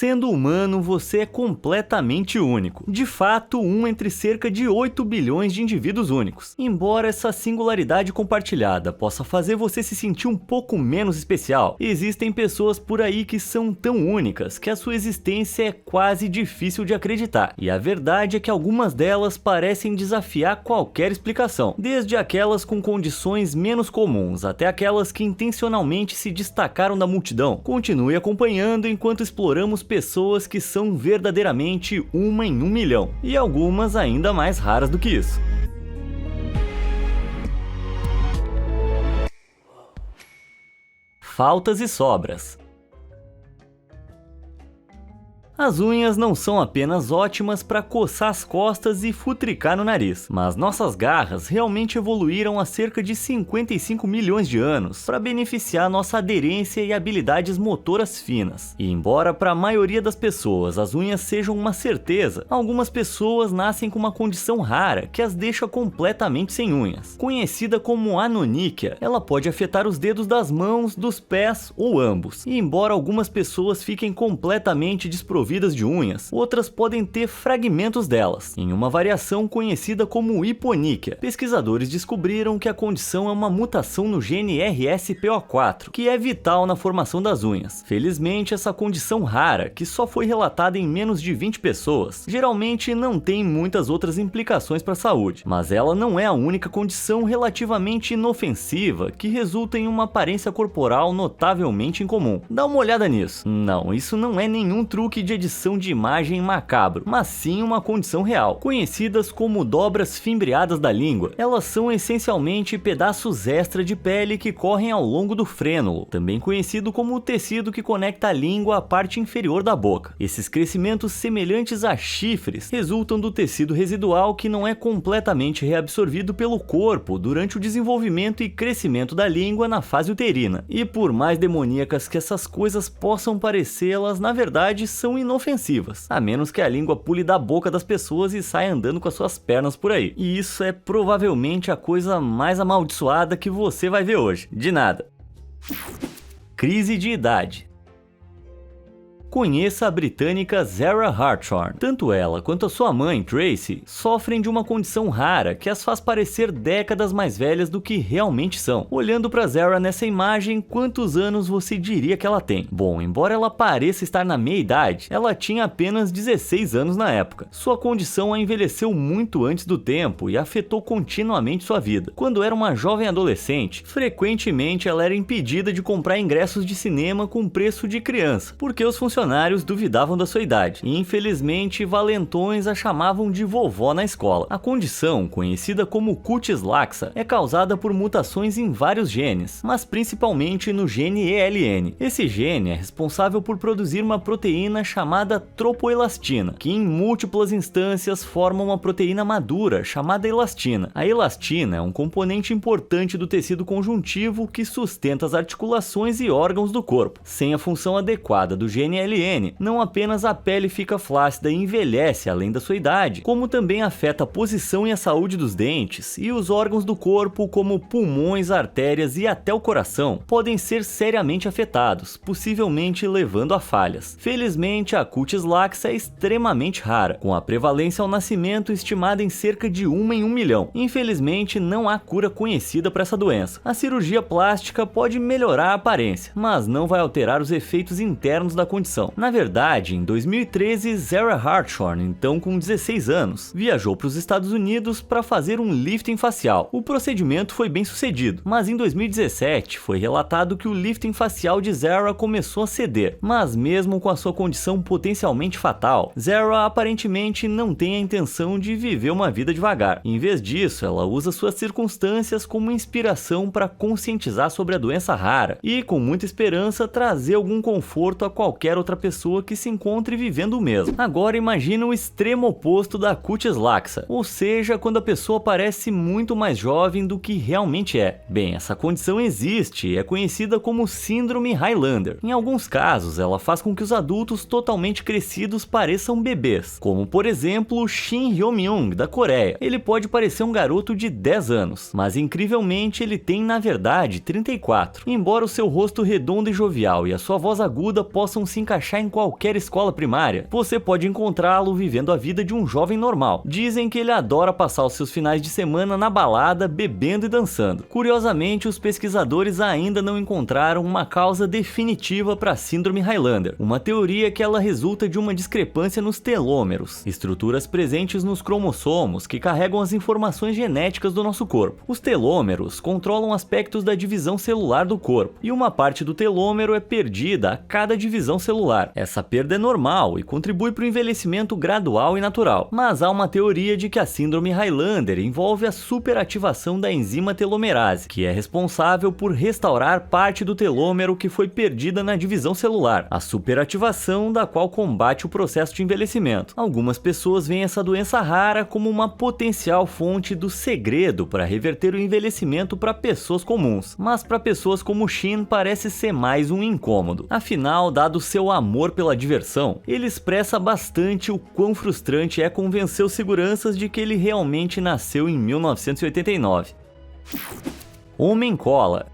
Sendo humano, você é completamente único. De fato, um entre cerca de 8 bilhões de indivíduos únicos. Embora essa singularidade compartilhada possa fazer você se sentir um pouco menos especial, existem pessoas por aí que são tão únicas que a sua existência é quase difícil de acreditar. E a verdade é que algumas delas parecem desafiar qualquer explicação, desde aquelas com condições menos comuns até aquelas que intencionalmente se destacaram da multidão. Continue acompanhando enquanto exploramos pessoas que são verdadeiramente uma em 1 milhão, e algumas ainda mais raras do que isso. Faltas e sobras. As unhas não são apenas ótimas para coçar as costas e futricar no nariz, mas nossas garras realmente evoluíram há cerca de 55 milhões de anos para beneficiar nossa aderência e habilidades motoras finas. E embora para a maioria das pessoas as unhas sejam uma certeza, algumas pessoas nascem com uma condição rara que as deixa completamente sem unhas. Conhecida como anoníquia, ela pode afetar os dedos das mãos, dos pés ou ambos. E embora algumas pessoas fiquem completamente desprovidas de unhas, outras podem ter fragmentos delas, em uma variação conhecida como hiponíquia. Pesquisadores descobriram que a condição é uma mutação no gene RSPO4, que é vital na formação das unhas. Felizmente, essa condição rara, que só foi relatada em menos de 20 pessoas, geralmente não tem muitas outras implicações para a saúde, mas ela não é a única condição relativamente inofensiva que resulta em uma aparência corporal notavelmente incomum. Dá uma olhada nisso. Não, isso não é nenhum truque de edição de imagem macabro, mas sim uma condição real. Conhecidas como dobras fimbriadas da língua, elas são essencialmente pedaços extra de pele que correm ao longo do frênulo, também conhecido como o tecido que conecta a língua à parte inferior da boca. Esses crescimentos semelhantes a chifres resultam do tecido residual que não é completamente reabsorvido pelo corpo durante o desenvolvimento e crescimento da língua na fase uterina. E por mais demoníacas que essas coisas possam parecer, elas na verdade são inofensivas, a menos que a língua pule da boca das pessoas e saia andando com as suas pernas por aí. E isso é provavelmente a coisa mais amaldiçoada que você vai ver hoje. De nada. Crise de idade. Conheça a britânica Zara Hartshorn. Tanto ela quanto a sua mãe, Tracy, sofrem de uma condição rara que as faz parecer décadas mais velhas do que realmente são. Olhando para Zara nessa imagem, quantos anos você diria que ela tem? Bom, embora ela pareça estar na meia-idade, ela tinha apenas 16 anos na época. Sua condição a envelheceu muito antes do tempo e afetou continuamente sua vida. Quando era uma jovem adolescente, frequentemente ela era impedida de comprar ingressos de cinema com preço de criança, porque os funcionários duvidavam da sua idade, e infelizmente valentões a chamavam de vovó na escola. A condição, conhecida como cutis laxa, é causada por mutações em vários genes, mas principalmente no gene ELN. Esse gene é responsável por produzir uma proteína chamada tropoelastina, que em múltiplas instâncias forma uma proteína madura chamada elastina. A elastina é um componente importante do tecido conjuntivo que sustenta as articulações e órgãos do corpo. Sem a função adequada do gene ELN, não apenas a pele fica flácida e envelhece além da sua idade, como também afeta a posição e a saúde dos dentes, e os órgãos do corpo, como pulmões, artérias e até o coração, podem ser seriamente afetados, possivelmente levando a falhas. Felizmente, a cutis laxa é extremamente rara, com a prevalência ao nascimento estimada em cerca de 1 em 1 milhão. Infelizmente, não há cura conhecida para essa doença. A cirurgia plástica pode melhorar a aparência, mas não vai alterar os efeitos internos da condição. Na verdade, em 2013, Zara Hartshorn, então com 16 anos, viajou para os Estados Unidos para fazer um lifting facial. O procedimento foi bem sucedido, mas em 2017 foi relatado que o lifting facial de Zara começou a ceder. Mas mesmo com a sua condição potencialmente fatal, Zara aparentemente não tem a intenção de viver uma vida devagar. Em vez disso, ela usa suas circunstâncias como inspiração para conscientizar sobre a doença rara e, com muita esperança, trazer algum conforto a qualquer outra pessoa que se encontre vivendo o mesmo. Agora imagine o extremo oposto da cutis laxa, ou seja, quando a pessoa parece muito mais jovem do que realmente é. Bem, essa condição existe e é conhecida como síndrome Highlander. Em alguns casos, ela faz com que os adultos totalmente crescidos pareçam bebês, como por exemplo Shin Hyo-myung, da Coreia. Ele pode parecer um garoto de 10 anos, mas incrivelmente ele tem na verdade 34. Embora o seu rosto redondo e jovial e a sua voz aguda possam se encaixar achar em qualquer escola primária. Você pode encontrá-lo vivendo a vida de um jovem normal. Dizem que ele adora passar os seus finais de semana na balada, bebendo e dançando. Curiosamente, os pesquisadores ainda não encontraram uma causa definitiva para a síndrome Highlander, uma teoria que ela resulta de uma discrepância nos telômeros, estruturas presentes nos cromossomos que carregam as informações genéticas do nosso corpo. Os telômeros controlam aspectos da divisão celular do corpo, e uma parte do telômero é perdida a cada divisão celular. Essa perda é normal e contribui para o envelhecimento gradual e natural, mas há uma teoria de que a síndrome Highlander envolve a superativação da enzima telomerase, que é responsável por restaurar parte do telômero que foi perdida na divisão celular, a superativação da qual combate o processo de envelhecimento. Algumas pessoas veem essa doença rara como uma potencial fonte do segredo para reverter o envelhecimento para pessoas comuns, mas para pessoas como Shin parece ser mais um incômodo. Afinal, dado seu amor pela diversão, ele expressa bastante o quão frustrante é convencer os seguranças de que ele realmente nasceu em 1989. Homem-Cola.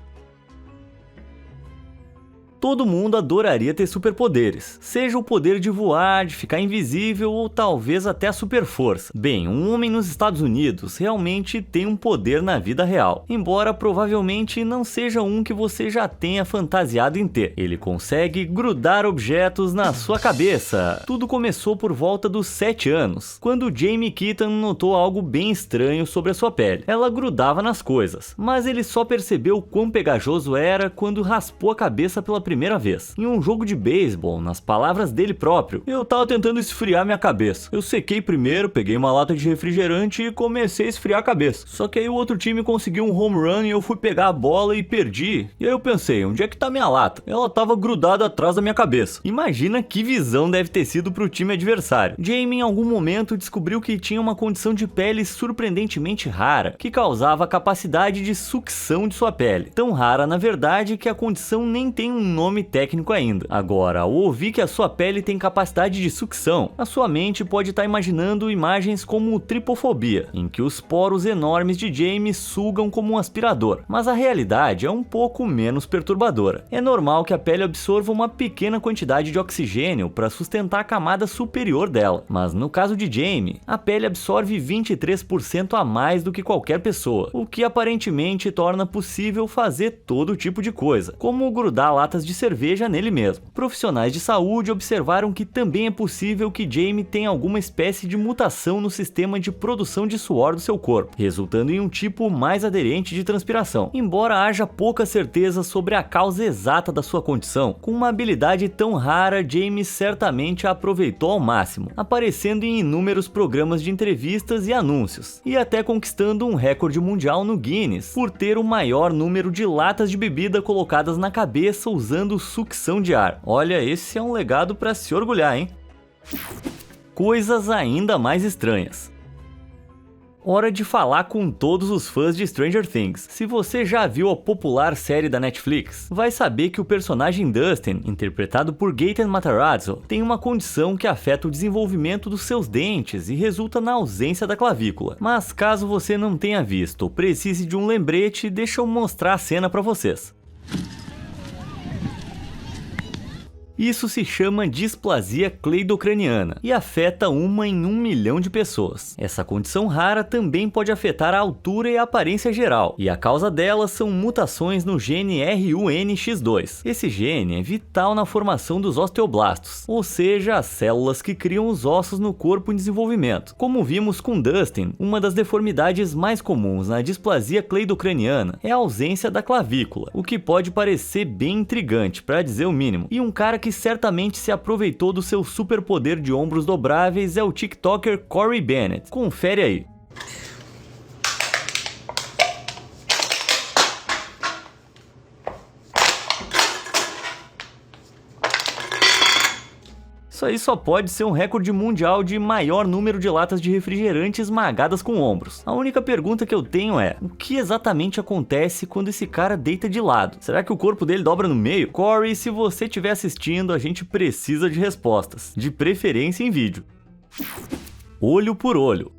Todo mundo adoraria ter superpoderes, seja o poder de voar, de ficar invisível ou talvez até a super força. Bem, um homem nos Estados Unidos realmente tem um poder na vida real, embora provavelmente não seja um que você já tenha fantasiado em ter. Ele consegue grudar objetos na sua cabeça. Tudo começou por volta dos 7 anos, quando Jamie Keaton notou algo bem estranho sobre a sua pele. Ela grudava nas coisas, mas ele só percebeu o quão pegajoso era quando raspou a cabeça pela primeira vez. Em um jogo de beisebol, nas palavras dele próprio: "Eu tava tentando esfriar minha cabeça. Eu sequei primeiro, peguei uma lata de refrigerante e comecei a esfriar a cabeça. Só que aí o outro time conseguiu um home run e eu fui pegar a bola e perdi. E aí eu pensei, onde é que tá minha lata? Ela tava grudada atrás da minha cabeça." Imagina que visão deve ter sido pro time adversário. Jamie em algum momento descobriu que tinha uma condição de pele surpreendentemente rara, que causava a capacidade de sucção de sua pele. Tão rara, na verdade, que a condição nem tem um nome técnico ainda. Agora, ao ouvir que a sua pele tem capacidade de sucção, a sua mente pode estar imaginando imagens como tripofobia, em que os poros enormes de Jamie sugam como um aspirador, mas a realidade é um pouco menos perturbadora. É normal que a pele absorva uma pequena quantidade de oxigênio para sustentar a camada superior dela, mas no caso de Jamie, a pele absorve 23% a mais do que qualquer pessoa, o que aparentemente torna possível fazer todo tipo de coisa, como grudar latas de cerveja nele mesmo. Profissionais de saúde observaram que também é possível que Jamie tenha alguma espécie de mutação no sistema de produção de suor do seu corpo, resultando em um tipo mais aderente de transpiração. Embora haja pouca certeza sobre a causa exata da sua condição, com uma habilidade tão rara, Jamie certamente a aproveitou ao máximo, aparecendo em inúmeros programas de entrevistas e anúncios, e até conquistando um recorde mundial no Guinness, por ter o maior número de latas de bebida colocadas na cabeça usando sucção de ar. Olha, esse é um legado para se orgulhar, hein? Coisas ainda mais estranhas. Hora de falar com todos os fãs de Stranger Things. Se você já viu a popular série da Netflix, vai saber que o personagem Dustin, interpretado por Gaten Matarazzo, tem uma condição que afeta o desenvolvimento dos seus dentes e resulta na ausência da clavícula. Mas caso você não tenha visto ou precise de um lembrete, deixa eu mostrar a cena para vocês. Isso se chama displasia cleidocraniana e afeta 1 em 1 milhão de pessoas. Essa condição rara também pode afetar a altura e a aparência geral, e a causa dela são mutações no gene RUNX2. Esse gene é vital na formação dos osteoblastos, ou seja, as células que criam os ossos no corpo em desenvolvimento. Como vimos com Dustin, uma das deformidades mais comuns na displasia cleidocraniana é a ausência da clavícula, o que pode parecer bem intrigante, para dizer o mínimo. E um cara que certamente se aproveitou do seu superpoder de ombros dobráveis é o TikToker Corey Bennett. Confere aí. Isso aí só pode ser um recorde mundial de maior número de latas de refrigerante esmagadas com ombros. A única pergunta que eu tenho é, o que exatamente acontece quando esse cara deita de lado? Será que o corpo dele dobra no meio? Corey, se você estiver assistindo, a gente precisa de respostas, de preferência em vídeo. Olho por olho.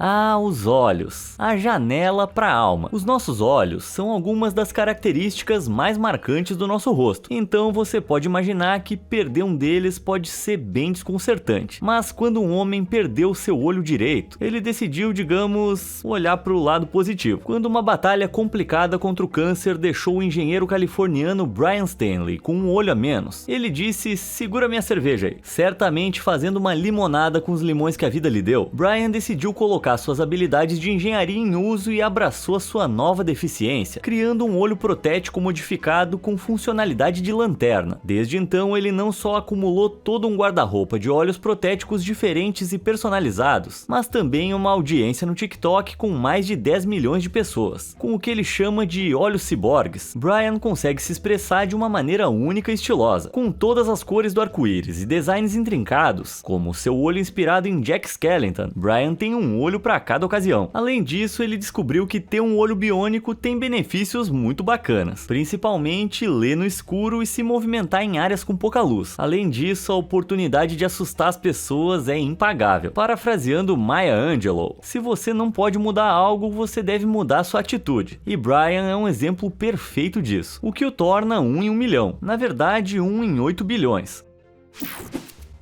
Ah, os olhos. A janela para a alma. Os nossos olhos são algumas das características mais marcantes do nosso rosto. Então você pode imaginar que perder um deles pode ser bem desconcertante. Mas quando um homem perdeu seu olho direito, ele decidiu, digamos, olhar para o lado positivo. Quando uma batalha complicada contra o câncer deixou o engenheiro californiano Brian Stanley com um olho a menos, ele disse: "Segura minha cerveja aí." Certamente fazendo uma limonada com os limões que a vida lhe deu, Brian decidiu colocar suas habilidades de engenharia em uso e abraçou a sua nova deficiência, criando um olho protético modificado com funcionalidade de lanterna. Desde então, ele não só acumulou todo um guarda-roupa de olhos protéticos diferentes e personalizados, mas também uma audiência no TikTok com mais de 10 milhões de pessoas. Com o que ele chama de olhos ciborgues, Brian consegue se expressar de uma maneira única e estilosa, com todas as cores do arco-íris e designs intrincados, como seu olho inspirado em Jack Skellington. Brian tem um olho para cada ocasião. Além disso, ele descobriu que ter um olho biônico tem benefícios muito bacanas, principalmente ler no escuro e se movimentar em áreas com pouca luz. Além disso, a oportunidade de assustar as pessoas é impagável. Parafraseando Maya Angelou, se você não pode mudar algo, você deve mudar sua atitude. E Brian é um exemplo perfeito disso, o que o torna 1 em 1 milhão, na verdade 1 em 8 bilhões.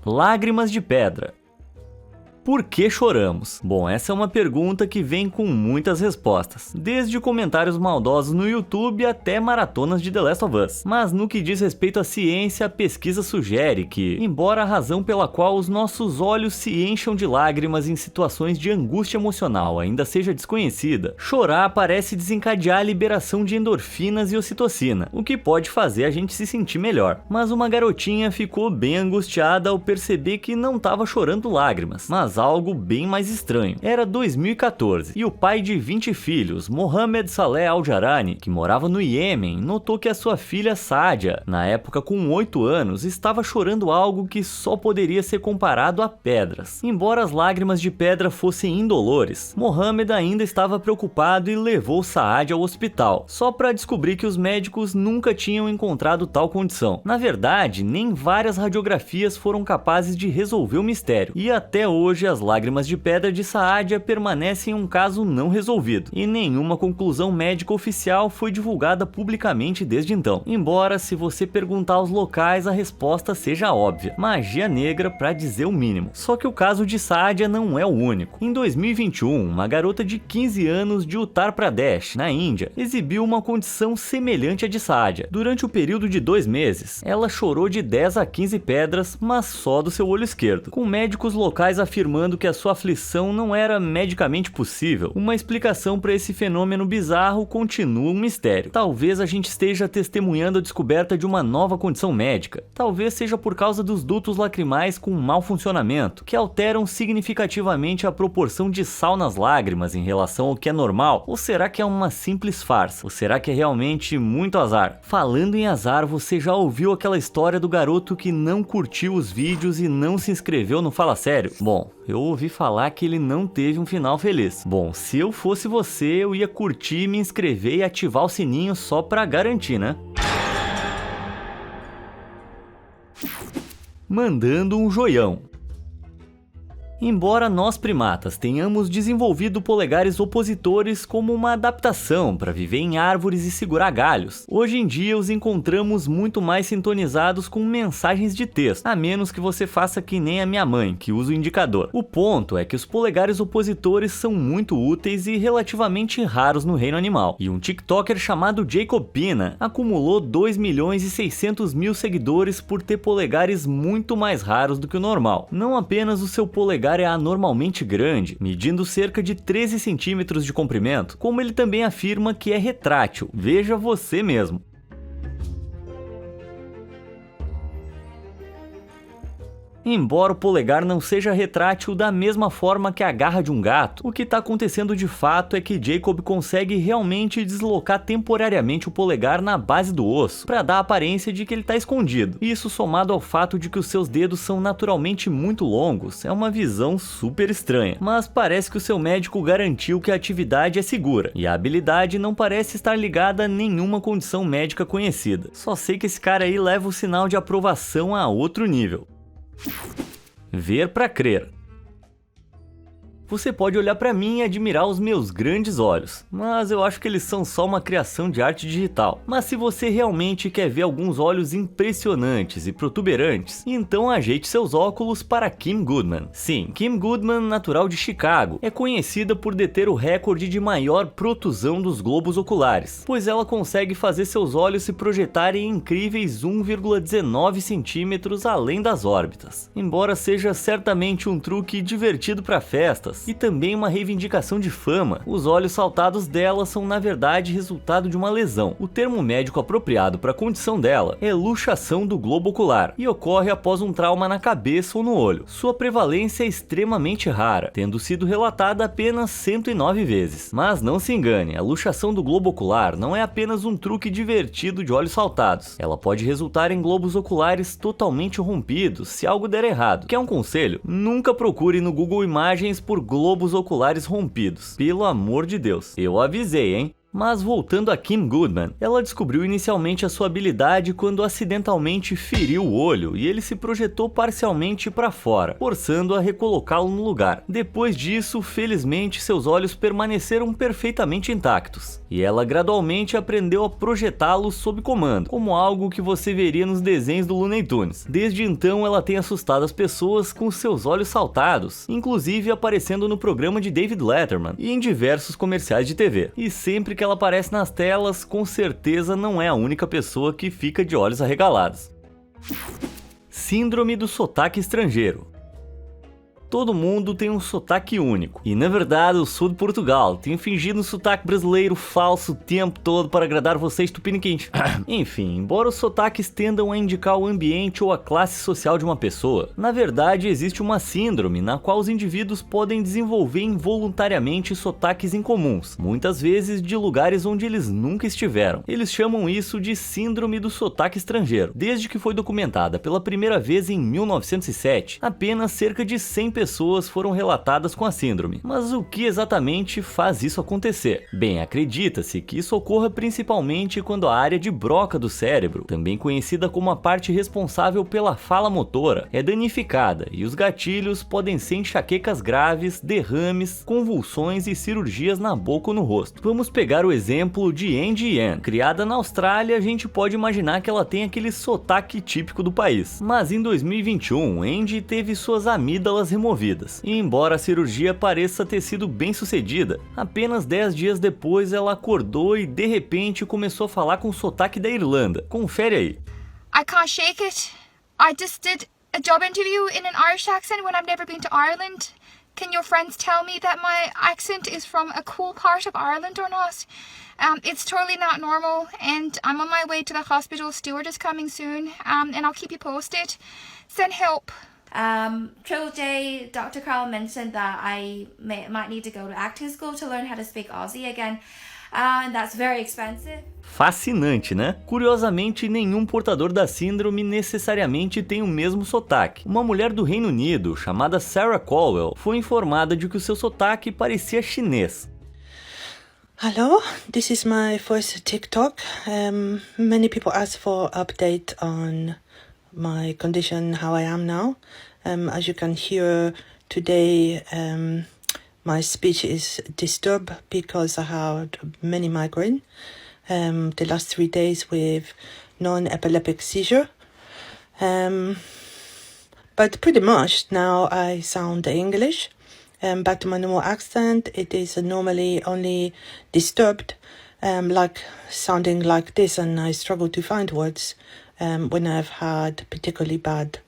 Lágrimas de pedra. Por que choramos? Bom, essa é uma pergunta que vem com muitas respostas, desde comentários maldosos no YouTube até maratonas de The Last of Us. Mas no que diz respeito à ciência, a pesquisa sugere que, embora a razão pela qual os nossos olhos se encham de lágrimas em situações de angústia emocional ainda seja desconhecida, chorar parece desencadear a liberação de endorfinas e ocitocina, o que pode fazer a gente se sentir melhor. Mas uma garotinha ficou bem angustiada ao perceber que não estava chorando lágrimas, mas algo bem mais estranho. Era 2014 e o pai de 20 filhos, Mohamed Saleh Al-Jarani, que morava no Iêmen, notou que a sua filha Sádia, na época com 8 anos, estava chorando algo que só poderia ser comparado a pedras. Embora as lágrimas de pedra fossem indolores, Mohamed ainda estava preocupado e levou Sádia ao hospital, só para descobrir que os médicos nunca tinham encontrado tal condição. Na verdade, nem várias radiografias foram capazes de resolver o mistério, e até hoje as lágrimas de pedra de Saadia permanecem um caso não resolvido, e nenhuma conclusão médica oficial foi divulgada publicamente desde então. Embora, se você perguntar aos locais, a resposta seja óbvia: magia negra, para dizer o mínimo. Só que o caso de Saadia não é o único. Em 2021, uma garota de 15 anos de Uttar Pradesh, na Índia, exibiu uma condição semelhante à de Saadia. Durante o período de 2 meses, ela chorou de 10 a 15 pedras, mas só do seu olho esquerdo, com médicos locais afirmando que a sua aflição não era medicamente possível. Uma explicação para esse fenômeno bizarro continua um mistério. Talvez a gente esteja testemunhando a descoberta de uma nova condição médica. Talvez seja por causa dos dutos lacrimais com mau funcionamento, que alteram significativamente a proporção de sal nas lágrimas em relação ao que é normal. Ou será que é uma simples farsa? Ou será que é realmente muito azar? Falando em azar, você já ouviu aquela história do garoto que não curtiu os vídeos e não se inscreveu no Fala Sério? Bom, eu ouvi falar que ele não teve um final feliz. Bom, se eu fosse você, eu ia curtir, me inscrever e ativar o sininho só pra garantir, né? Mandando um joião. Embora nós primatas tenhamos desenvolvido polegares opositores como uma adaptação para viver em árvores e segurar galhos, hoje em dia os encontramos muito mais sintonizados com mensagens de texto, a menos que você faça que nem a minha mãe, que usa o indicador. O ponto é que os polegares opositores são muito úteis e relativamente raros no reino animal, e um TikToker chamado Jacob Pina acumulou 2.600.000 seguidores por ter polegares muito mais raros do que o normal. Não apenas o seu polegar é anormalmente grande, medindo cerca de 13 centímetros de comprimento, como ele também afirma que é retrátil. Veja você mesmo. Embora o polegar não seja retrátil da mesma forma que a garra de um gato, o que está acontecendo de fato é que Jacob consegue realmente deslocar temporariamente o polegar na base do osso, para dar a aparência de que ele está escondido. Isso, somado ao fato de que os seus dedos são naturalmente muito longos, é uma visão super estranha. Mas parece que o seu médico garantiu que a atividade é segura, e a habilidade não parece estar ligada a nenhuma condição médica conhecida. Só sei que esse cara aí leva o sinal de aprovação a outro nível. Ver pra crer. Você pode olhar pra mim e admirar os meus grandes olhos, mas eu acho que eles são só uma criação de arte digital. Mas se você realmente quer ver alguns olhos impressionantes e protuberantes, então ajeite seus óculos para Kim Goodman. Sim, Kim Goodman, natural de Chicago, é conhecida por deter o recorde de maior protusão dos globos oculares, pois ela consegue fazer seus olhos se projetarem em incríveis 1,19 centímetros além das órbitas. Embora seja certamente um truque divertido para festas, e também uma reivindicação de fama, os olhos saltados dela são na verdade resultado de uma lesão. O termo médico apropriado para a condição dela é luxação do globo ocular e ocorre após um trauma na cabeça ou no olho. Sua prevalência é extremamente rara, tendo sido relatada apenas 109 vezes. Mas não se engane, a luxação do globo ocular não é apenas um truque divertido de olhos saltados. Ela pode resultar em globos oculares totalmente rompidos se algo der errado. Quer um conselho? Nunca procure no Google Imagens por globos oculares rompidos. Pelo amor de Deus. Eu avisei, hein? Mas voltando a Kim Goodman, ela descobriu inicialmente a sua habilidade quando acidentalmente feriu o olho e ele se projetou parcialmente para fora, forçando a recolocá-lo no lugar. Depois disso, felizmente, seus olhos permaneceram perfeitamente intactos, e ela gradualmente aprendeu a projetá-los sob comando, como algo que você veria nos desenhos do Looney Tunes. Desde então, ela tem assustado as pessoas com seus olhos saltados, inclusive aparecendo no programa de David Letterman e em diversos comerciais de TV. E sempre que ela aparece nas telas, com certeza não é a única pessoa que fica de olhos arregalados. Síndrome do sotaque estrangeiro. Todo mundo tem um sotaque único, e na verdade eu sou de Portugal, tenho fingido um sotaque brasileiro falso o tempo todo para agradar vocês tupiniquins. Enfim, embora os sotaques tendam a indicar o ambiente ou a classe social de uma pessoa, na verdade existe uma síndrome na qual os indivíduos podem desenvolver involuntariamente sotaques incomuns, muitas vezes de lugares onde eles nunca estiveram. Eles chamam isso de síndrome do sotaque estrangeiro. Desde que foi documentada pela primeira vez em 1907, apenas cerca de 100 pessoas foram relatadas com a síndrome. Mas o que exatamente faz isso acontecer? Bem, acredita-se que isso ocorra principalmente quando a área de Broca do cérebro, também conhecida como a parte responsável pela fala motora, é danificada, e os gatilhos podem ser enxaquecas graves, derrames, convulsões e cirurgias na boca ou no rosto. Vamos pegar o exemplo de Angie Yan. Criada na Austrália, a gente pode imaginar que ela tem aquele sotaque típico do país. Mas em 2021, Angie teve suas amígdalas removidas, e embora a cirurgia pareça ter sido bem sucedida, apenas 10 dias depois ela acordou e de repente começou a falar com sotaque da Irlanda. Confere aí. I can't shake it. I just did a job interview in an Irish accent when I've never been to Ireland. Can your friends tell me that my accent is from a cool part of Ireland or not? It's totally not normal, and I'm on my way to the hospital. Steward is coming soon, and I'll keep you posted. Send help. Triple J, Dr. Carl mentioned that I might need to go to acting school to learn how to speak Aussie again, and that's very expensive. Fascinante, né? Curiosamente, nenhum portador da síndrome necessariamente tem o mesmo sotaque. Uma mulher do Reino Unido, chamada Sarah Colwell, foi informada de que o seu sotaque parecia chinês. Hello, this is my first TikTok. Many people ask for update on my condition, how I am now. As you can hear today, my speech is disturbed because I had many migraine. The last 3 days with non-epileptic seizure. But pretty much now I sound English. Back to my normal accent. It is normally only disturbed, like sounding like this, and I struggle to find words when I've had particularly bad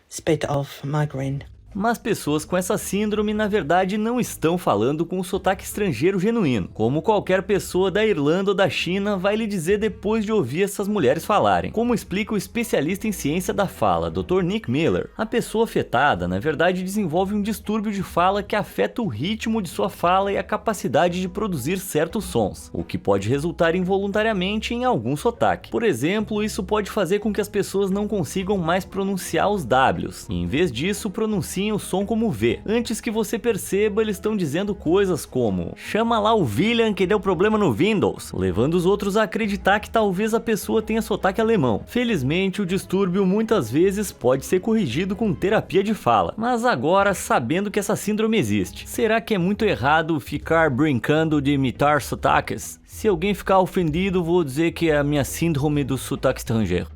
spate of migraine. Mas pessoas com essa síndrome na verdade não estão falando com um sotaque estrangeiro genuíno, como qualquer pessoa da Irlanda ou da China vai lhe dizer depois de ouvir essas mulheres falarem. Como explica o especialista em ciência da fala, Dr. Nick Miller, a pessoa afetada na verdade desenvolve um distúrbio de fala que afeta o ritmo de sua fala e a capacidade de produzir certos sons, o que pode resultar involuntariamente em algum sotaque. Por exemplo, isso pode fazer com que as pessoas não consigam mais pronunciar os Ws, e em vez disso pronunciem o som como V. Antes que você perceba, eles estão dizendo coisas como: chama lá o William que deu problema no Windows, levando os outros a acreditar que talvez a pessoa tenha sotaque alemão. Felizmente, o distúrbio muitas vezes pode ser corrigido com terapia de fala. Mas agora, sabendo que essa síndrome existe, será que é muito errado ficar brincando de imitar sotaques? Se alguém ficar ofendido, vou dizer que é a minha síndrome do sotaque estrangeiro.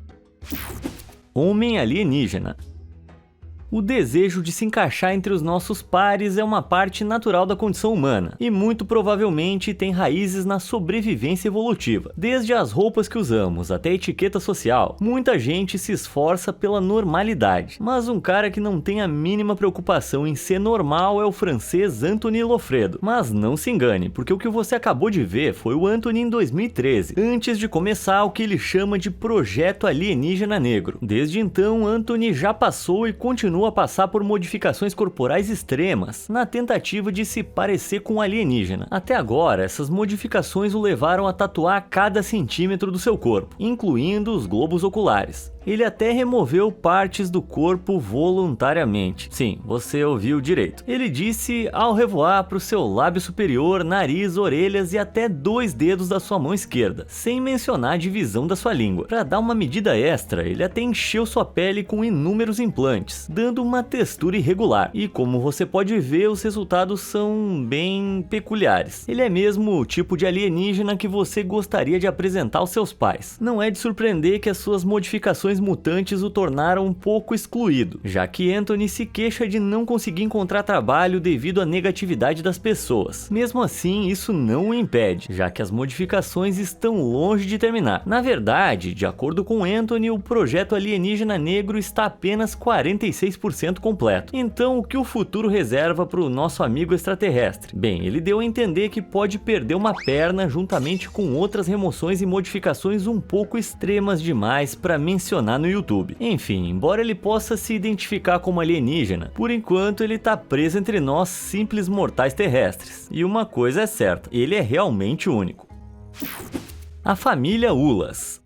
Homem alienígena. O desejo de se encaixar entre os nossos pares é uma parte natural da condição humana, e muito provavelmente tem raízes na sobrevivência evolutiva. Desde as roupas que usamos até a etiqueta social, muita gente se esforça pela normalidade. Mas um cara que não tem a mínima preocupação em ser normal é o francês Anthony Lofredo. Mas não se engane, porque o que você acabou de ver foi o Anthony em 2013, antes de começar o que ele chama de Projeto Alienígena Negro. Desde então, Anthony já passou e continua a passar por modificações corporais extremas, na tentativa de se parecer com um alienígena. Até agora, essas modificações o levaram a tatuar cada centímetro do seu corpo, incluindo os globos oculares. Ele até removeu partes do corpo voluntariamente. Sim, você ouviu direito. Ele disse au revoir para o seu lábio superior, nariz, orelhas e até 2 dedos da sua mão esquerda, sem mencionar a divisão da sua língua. Para dar uma medida extra, ele até encheu sua pele com inúmeros implantes, dando uma textura irregular. E como você pode ver, os resultados são bem peculiares. Ele é mesmo o tipo de alienígena que você gostaria de apresentar aos seus pais. Não é de surpreender que as suas modificações mutantes o tornaram um pouco excluído, já que Anthony se queixa de não conseguir encontrar trabalho devido à negatividade das pessoas. Mesmo assim, isso não o impede, já que as modificações estão longe de terminar. Na verdade, de acordo com Anthony, o projeto alienígena negro está apenas 46% completo. Então, o que o futuro reserva para o nosso amigo extraterrestre? Bem, ele deu a entender que pode perder uma perna juntamente com outras remoções e modificações um pouco extremas demais para mencionar no YouTube. Enfim, embora ele possa se identificar como alienígena, por enquanto ele tá preso entre nós simples mortais terrestres. E uma coisa é certa, ele é realmente único. A família Ulas.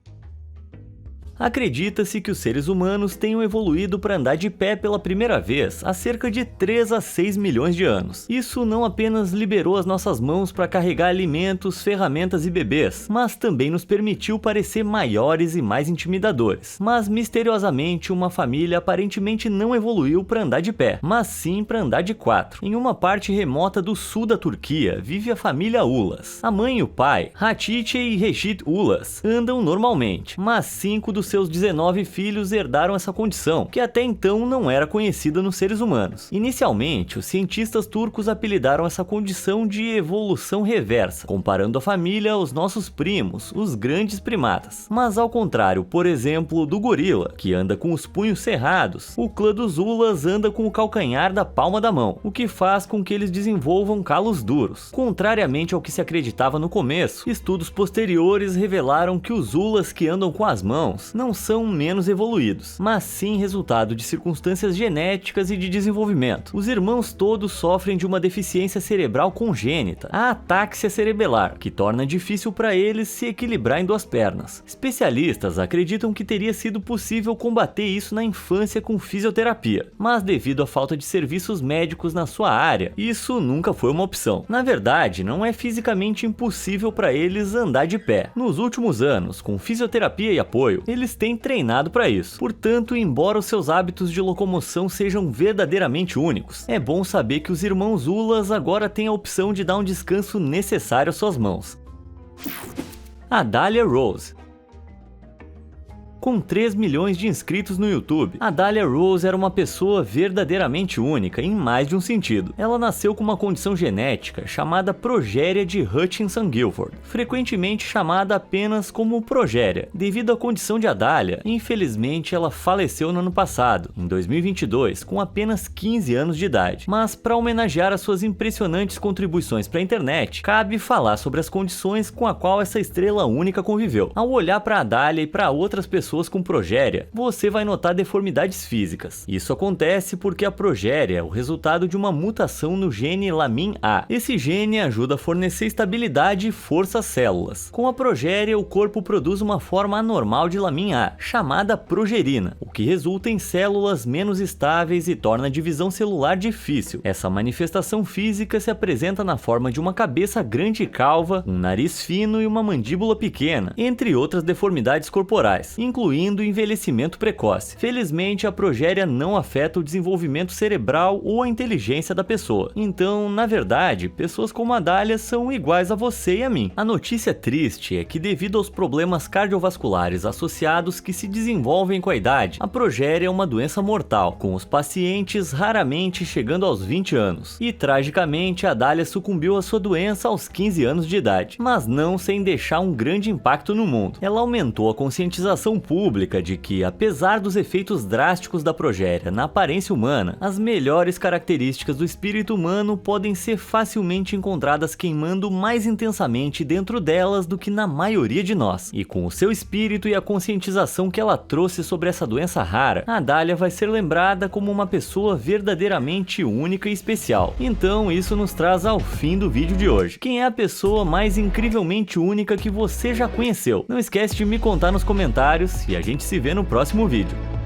Acredita-se que os seres humanos tenham evoluído para andar de pé pela primeira vez há cerca de 3 a 6 milhões de anos. Isso não apenas liberou as nossas mãos para carregar alimentos, ferramentas e bebês, mas também nos permitiu parecer maiores e mais intimidadores. Mas misteriosamente, uma família aparentemente não evoluiu para andar de pé, mas sim para andar de 4. Em uma parte remota do sul da Turquia, vive a família Ulas. A mãe e o pai, Hatice e Reşit Ulas, andam normalmente, mas 5 dos seus 19 filhos herdaram essa condição, que até então não era conhecida nos seres humanos. Inicialmente, os cientistas turcos apelidaram essa condição de evolução reversa, comparando a família aos nossos primos, os grandes primatas. Mas ao contrário, por exemplo, do gorila, que anda com os punhos cerrados, o clã dos Ulas anda com o calcanhar da palma da mão, o que faz com que eles desenvolvam calos duros. Contrariamente ao que se acreditava no começo, estudos posteriores revelaram que os Ulas que andam com as mãos não são menos evoluídos, mas sim resultado de circunstâncias genéticas e de desenvolvimento. Os irmãos todos sofrem de uma deficiência cerebral congênita, a atáxia cerebelar, que torna difícil para eles se equilibrar em 2 pernas. Especialistas acreditam que teria sido possível combater isso na infância com fisioterapia, mas devido à falta de serviços médicos na sua área, isso nunca foi uma opção. Na verdade, não é fisicamente impossível para eles andar de pé. Nos últimos anos, com fisioterapia e apoio, eles têm treinado para isso. Portanto, embora os seus hábitos de locomoção sejam verdadeiramente únicos, é bom saber que os irmãos Ulas agora têm a opção de dar um descanso necessário às suas mãos. A Dahlia Rose. Com 3 milhões de inscritos no YouTube, a Dahlia Rose era uma pessoa verdadeiramente única em mais de um sentido. Ela nasceu com uma condição genética chamada progéria de Hutchinson-Gilford, frequentemente chamada apenas como progéria. Devido à condição de Dahlia, infelizmente ela faleceu no ano passado, em 2022, com apenas 15 anos de idade. Mas para homenagear as suas impressionantes contribuições para a internet, cabe falar sobre as condições com a qual essa estrela única conviveu. Ao olhar para a Dahlia e para outras pessoas pessoas com progéria, você vai notar deformidades físicas. Isso acontece porque a progéria é o resultado de uma mutação no gene Lamin-A. Esse gene ajuda a fornecer estabilidade e força às células. Com a progéria, o corpo produz uma forma anormal de Lamin-A, chamada progerina, o que resulta em células menos estáveis e torna a divisão celular difícil. Essa manifestação física se apresenta na forma de uma cabeça grande e calva, um nariz fino e uma mandíbula pequena, entre outras deformidades corporais, incluindo o envelhecimento precoce. Felizmente, a progéria não afeta o desenvolvimento cerebral ou a inteligência da pessoa. Então, na verdade, pessoas como a Dália são iguais a você e a mim. A notícia triste é que, devido aos problemas cardiovasculares associados que se desenvolvem com a idade, a progéria é uma doença mortal, com os pacientes raramente chegando aos 20 anos. E, tragicamente, a Dália sucumbiu à sua doença aos 15 anos de idade, mas não sem deixar um grande impacto no mundo. Ela aumentou a conscientização pública de que, apesar dos efeitos drásticos da progéria na aparência humana, as melhores características do espírito humano podem ser facilmente encontradas queimando mais intensamente dentro delas do que na maioria de nós. E com o seu espírito e a conscientização que ela trouxe sobre essa doença rara, a Dália vai ser lembrada como uma pessoa verdadeiramente única e especial. Então isso nos traz ao fim do vídeo de hoje. Quem é a pessoa mais incrivelmente única que você já conheceu? Não esquece de me contar nos comentários e a gente se vê no próximo vídeo.